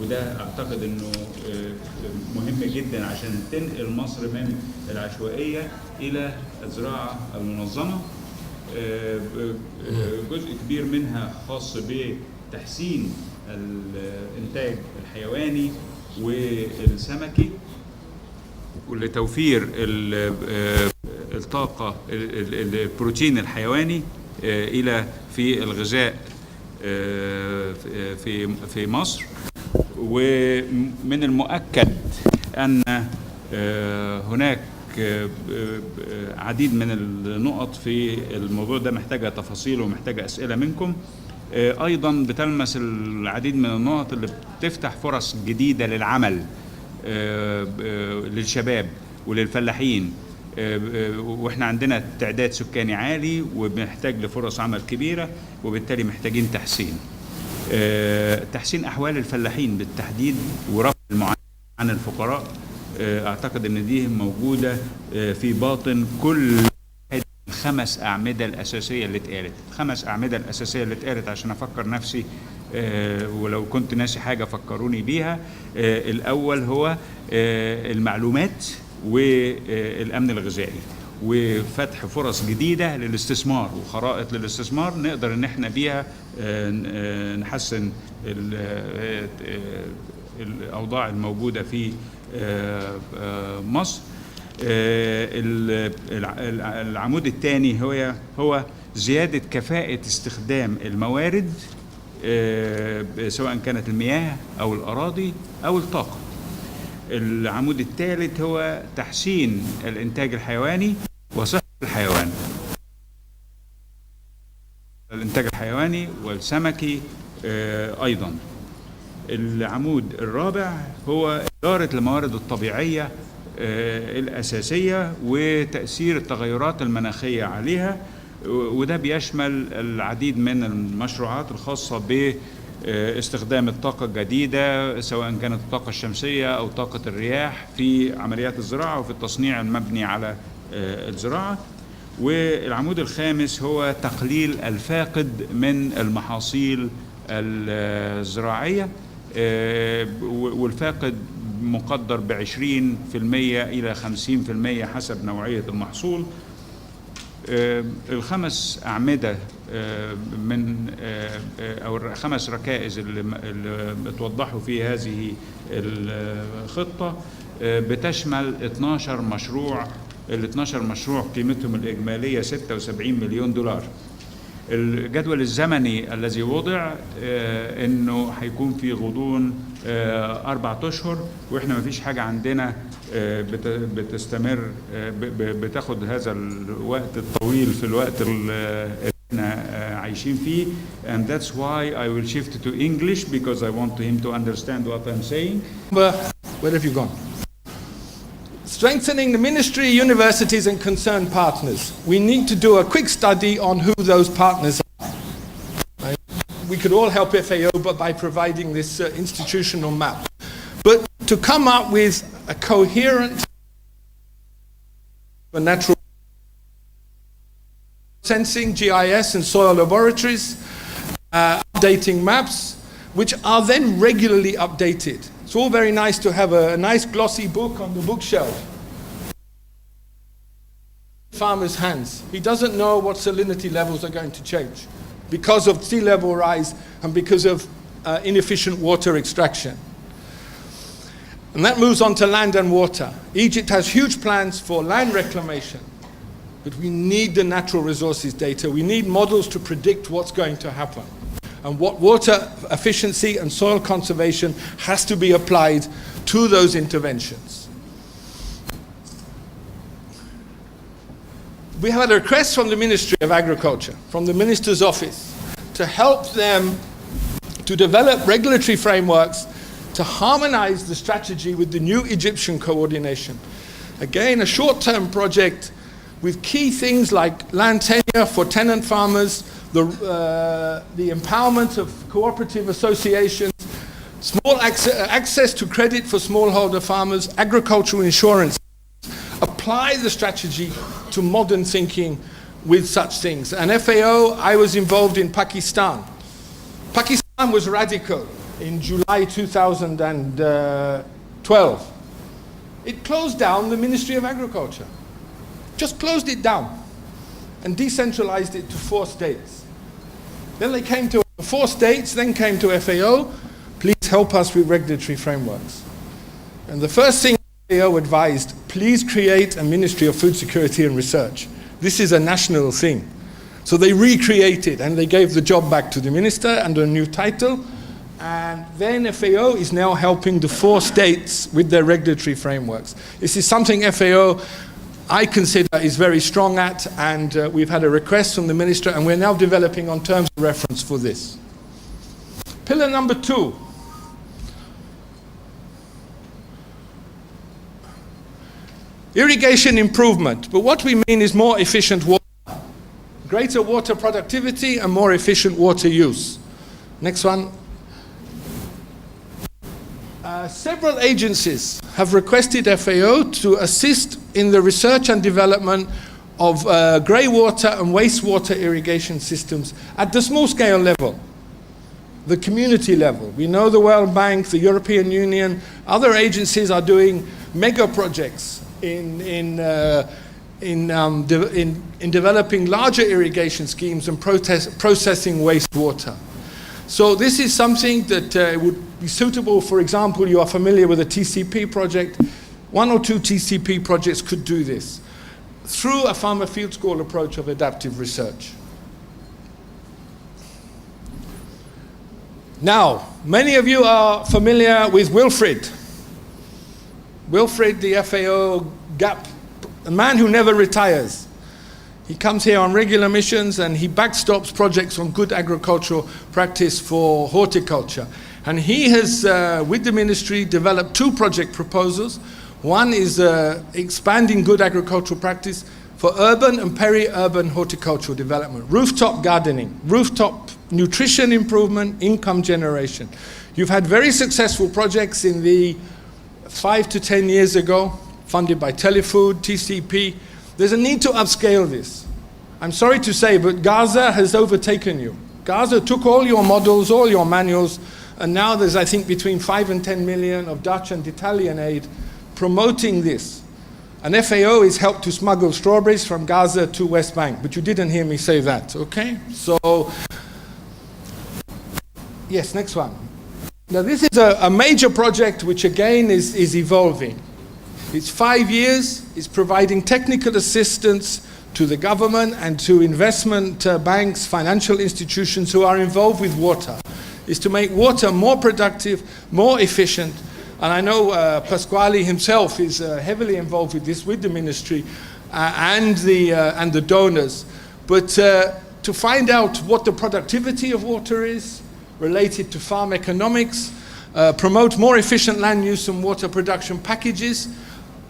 وده أعتقد أنه مهم جدا عشان تنقل مصر من العشوائية إلى الزراعة المنظمة. جزء كبير منها خاص بتحسين الإنتاج الحيواني والسمكي ولتوفير الطاقة البروتين الحيواني في الغذاء في مصر. ومن المؤكد أن هناك عديد من النقط في الموضوع ده محتاجة تفاصيل ومحتاجة أسئلة منكم. أيضا بتلمس العديد من النقط اللي بتفتح فرص جديدة للعمل للشباب وللفلاحين، واحنا عندنا تعداد سكاني عالي وبنحتاج لفرص عمل كبيرة، وبالتالي محتاجين تحسين أحوال الفلاحين بالتحديد ورفع المعاناة عن الفقراء. أعتقد أن دي موجودة في باطن كل الخمس أعمدة الأساسية اللي اتقالت. الخمس أعمدة الأساسية اللي اتقالت عشان أفكر نفسي، ولو كنت ناسي حاجة فكروني بيها. الأول هو المعلومات والأمن الغذائي وفتح فرص جديدة للاستثمار وخرائط للاستثمار نقدر ان احنا بيها نحسن الأوضاع الموجودة في مصر. العمود الثاني هو زيادة كفاءة استخدام الموارد، سواء كانت المياه أو الأراضي أو الطاقة. العمود الثالث هو تحسين الإنتاج الحيواني وصحة الحيوان، الإنتاج الحيواني والسمكي أيضا. العمود الرابع هو إدارة الموارد الطبيعية الأساسية وتأثير التغيرات المناخية عليها، وده بيشمل العديد من المشروعات الخاصة باستخدام الطاقة الجديدة، سواء كانت الطاقة الشمسية أو طاقة الرياح في عمليات الزراعة وفي التصنيع المبني على الزراعة. والعمود الخامس هو تقليل الفاقد من المحاصيل الزراعية، والفاقد مقدر ب20% إلى 50% حسب نوعية المحصول. الخمس أعمدة من أو الخمس ركائز اللي بتوضحوا في هذه الخطة بتشمل 12 مشروع. ال 12 مشروع قيمتهم الإجمالية 76 مليون دولار. الجدول الزمني الذي وضع انه هيكون في غضون 4 أشهر، واحنا ما فيش حاجة عندنا بتستمر بتاخد هذا الوقت الطويل في الوقت اللي احنا عايشين فيه. And that's why I will shift to English because I want him to understand what I'm saying. Where have you gone? Strengthening the ministry, universities and concerned partners. We need to do a quick study on who those partners are. We could all help FAO by providing this institutional map. But to come up with a coherent natural sensing, GIS and soil laboratories, updating maps, which are then regularly updated. It's all very nice to have a nice glossy book on the bookshelf. Farmer's hands. He doesn't know what salinity levels are going to change because of sea level rise and because of inefficient water extraction. And that moves on to land and water. Egypt has huge plans for land reclamation, but we need the natural resources data. We need models to predict what's going to happen. And what water efficiency and soil conservation has to be applied to those interventions. We had a request from the Ministry of Agriculture, from the Minister's Office, to help them to develop regulatory frameworks to harmonize the strategy with the new Egyptian coordination. Again, a short-term project with key things like land tenure for tenant farmers, the empowerment of cooperative associations, small access to credit for smallholder farmers, agricultural insurance. Apply the strategy to modern thinking with such things. And FAO, I was involved in Pakistan. Pakistan was radical. in July 2012. It closed down the Ministry of Agriculture. Just closed it down and decentralized it to 4 states. Then they came to 4 states, then came to FAO, please help us with regulatory frameworks. And the first thing FAO advised, please create a Ministry of Food Security and Research. This is a national thing. So they recreated and they gave the job back to the minister under a new title. And then FAO is now helping the 4 states with their regulatory frameworks. This is something FAO, I consider, is very strong at, and we've had a request from the minister, and we're now developing on terms of reference for this. Pillar number 2. Irrigation improvement, but what we mean is more efficient water. Greater water productivity and more efficient water use. Next one. Several agencies have requested FAO to assist in the research and development of grey water and wastewater irrigation systems at the small scale level, the community level. We know the World Bank, the European Union, other agencies are doing mega projects in developing larger irrigation schemes and processing wastewater. So this is something that would be suitable. For example, you are familiar with a TCP project. 1 or 2 TCP projects could do this through a farmer field school approach of adaptive research. Now, many of you are familiar with Wilfred. Wilfred, the FAO GAP, a man who never retires. He comes here on regular missions and he backstops projects on good agricultural practice for horticulture. And he has, with the ministry, developed 2 project proposals. One is expanding good agricultural practice for urban and peri-urban horticultural development, rooftop gardening, rooftop nutrition improvement, income generation. You've had very successful projects in the 5 to 10 years ago, funded by Telefood, TCP. There's a need to upscale this. I'm sorry to say, but Gaza has overtaken you. Gaza took all your models, all your manuals, and now there's, I think, between 5 and 10 million of Dutch and Italian aid promoting this. And FAO is helped to smuggle strawberries from Gaza to West Bank, but you didn't hear me say that, okay? So, yes, next one. Now this is a major project which again is evolving. It's 5 years, it's providing technical assistance to the government and to investment banks, financial institutions who are involved with water. Is to make water more productive, more efficient. And I know Pasquale himself is heavily involved with this, with the ministry and the donors. But to find out what the productivity of water is related to farm economics, promote more efficient land use and water production packages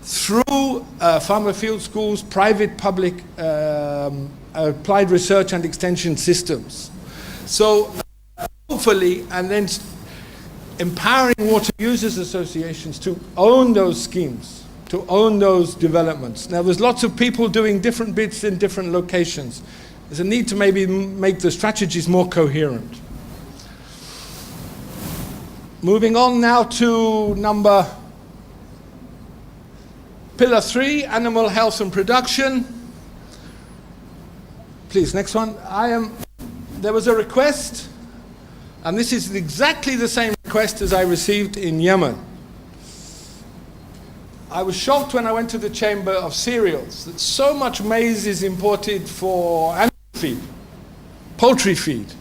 through farmer field schools, private, public applied research and extension systems. So hopefully, and then empowering water users associations to own those schemes, to own those developments. Now there's lots of people doing different bits in different locations. There's a need to maybe make the strategies more coherent. Moving on now to Pillar 3, animal health and production. Please, next one. There was a request, and this is exactly the same request as I received in Yemen. I was shocked when I went to the Chamber of Cereals that so much maize is imported for animal feed, poultry feed.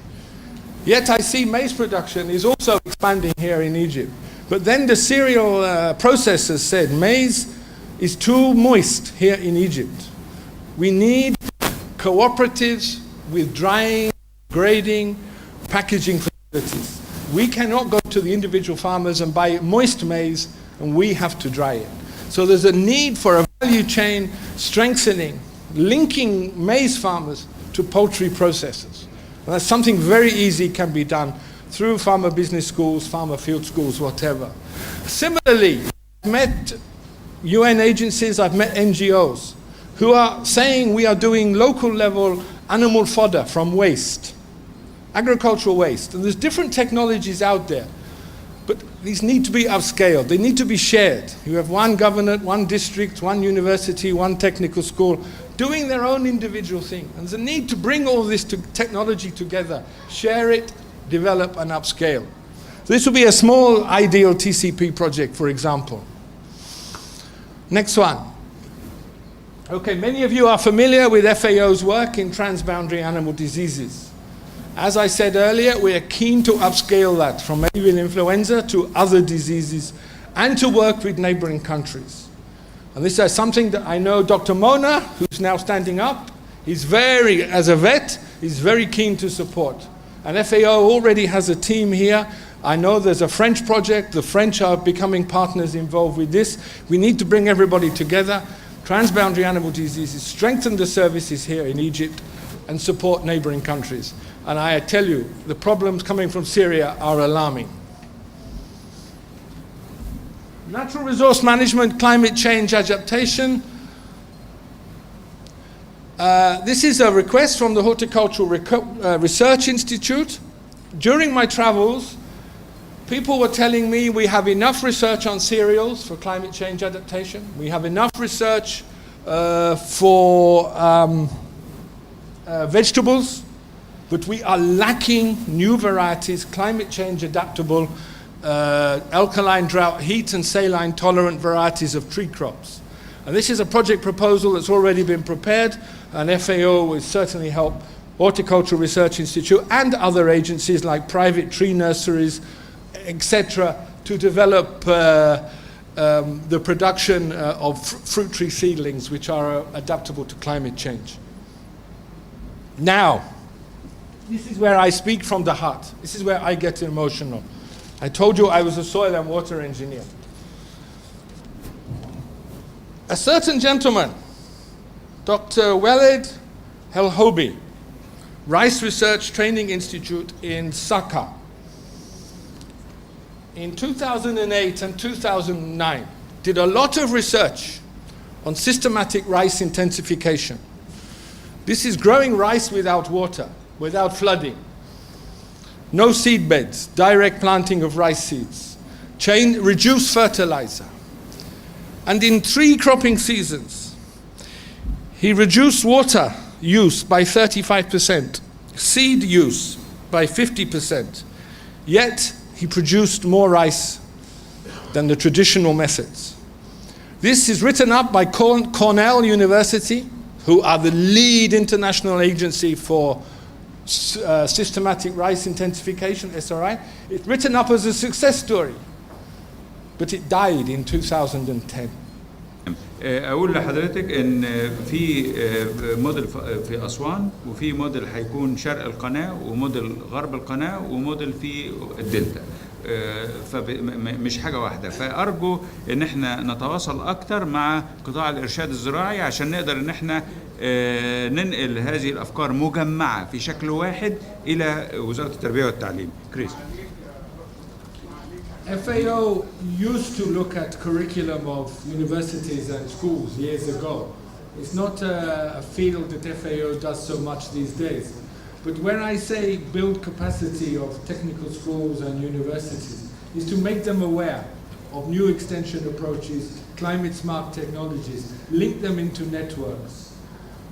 Yet I see maize production is also expanding here in Egypt. But then the cereal processors said maize is too moist here in Egypt. We need cooperatives with drying, grading, packaging facilities. We cannot go to the individual farmers and buy moist maize, and we have to dry it. So there's a need for a value chain strengthening, linking maize farmers to poultry processors. And that's something very easy can be done through farmer business schools, farmer field schools, whatever. Similarly, I've met UN agencies, I've met NGOs who are saying we are doing local level animal fodder from waste, agricultural waste. And there's different technologies out there. these need to be upscaled. They need to be shared. You have one government, one district, one university, one technical school doing their own individual thing. And there's a need to bring all this technology together, share it, develop and upscale. So this will be a small ideal TCP project, for example. Next one. Okay, many of you are familiar with FAO's work in transboundary animal diseases. As I said earlier, we are keen to upscale that from avian influenza to other diseases and to work with neighboring countries. And this is something that I know Dr. Mona, who's now standing up, as a vet, is very keen to support. And FAO already has a team here. I know there's a French project. The French are becoming partners involved with this. We need to bring everybody together, transboundary animal diseases, strengthen the services here in Egypt, and support neighboring countries. And I tell you, the problems coming from Syria are alarming. Natural resource management, climate change adaptation. This is a request from the Horticultural Research Institute. During my travels, people were telling me we have enough research on cereals for climate change adaptation. We have enough research for vegetables, but we are lacking new varieties, climate change adaptable, alkaline drought, heat and saline tolerant varieties of tree crops. And this is a project proposal that's already been prepared, and FAO will certainly help Horticultural Research Institute and other agencies like private tree nurseries, etc., to develop the production of fruit tree seedlings which are adaptable to climate change. Now, this is where I speak from the heart. This is where I get emotional. I told you I was a soil and water engineer. A certain gentleman, Dr. Walid Helhobi, Rice Research Training Institute in Saka, in 2008 and 2009, did a lot of research on systematic rice intensification. This is growing rice without water, without flooding, no seed beds, direct planting of rice seeds, reduced fertilizer. And in 3 cropping seasons, he reduced water use by 35%, seed use by 50%, yet he produced more rice than the traditional methods. This is written up by Cornell University, who are the lead international agency for systematic rice intensification, SRI. It's written up as a success story, but it died in 2010. اقول لحضرتك ان في موديل في اسوان، وفي موديل هيكون شرق القناه، وموديل غرب القناه، وموديل في الدلتا. فمش حاجه واحده. فارجو ان احنا نتواصل اكتر مع قطاع الارشاد الزراعي عشان نقدر ان احنا ننقل هذه الافكار مجمعه في شكل واحد الى وزاره التربيه والتعليم. كريس. FAO used to look at curriculum of universities and schools years ago. It's not a field that FAO does so much these days. But when I say build capacity of technical schools and universities, is to make them aware of new extension approaches, climate smart technologies, link them into networks.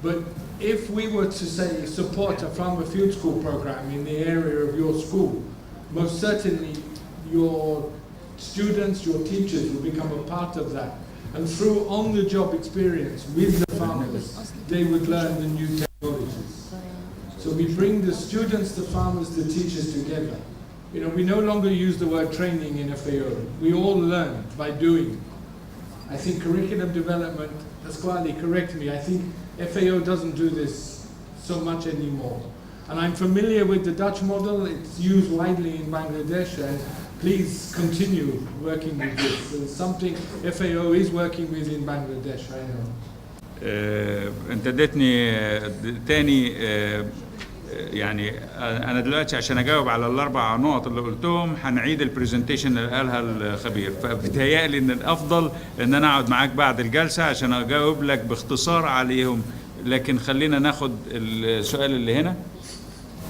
But if we were to say support a farmer field school program in the area of your school, most certainly your students, your teachers will become a part of that. And through on-the-job experience with the farmers, they would learn the new technologies. So we bring the students, the farmers, the teachers together. You know, we no longer use the word training in FAO. We all learn by doing. I think curriculum development, Pasquale, correct me, I think FAO doesn't do this so much anymore. And I'm familiar with the Dutch model. It's used widely in Bangladesh, and please continue working with this. It's something FAO is working with in Bangladesh, I know. انت اديتني تاني يعني انا دلوقتي عشان اجاوب على الاربع نقط اللي قلتهم هنعيد البرزنتيشن اللي قالها الخبير، فبتهيألي ان الافضل ان انا اقعد معاك بعد الجلسه عشان اجاوب لك باختصار عليهم، لكن خلينا ناخد السؤال اللي هنا.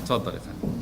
اتفضل يا فندم.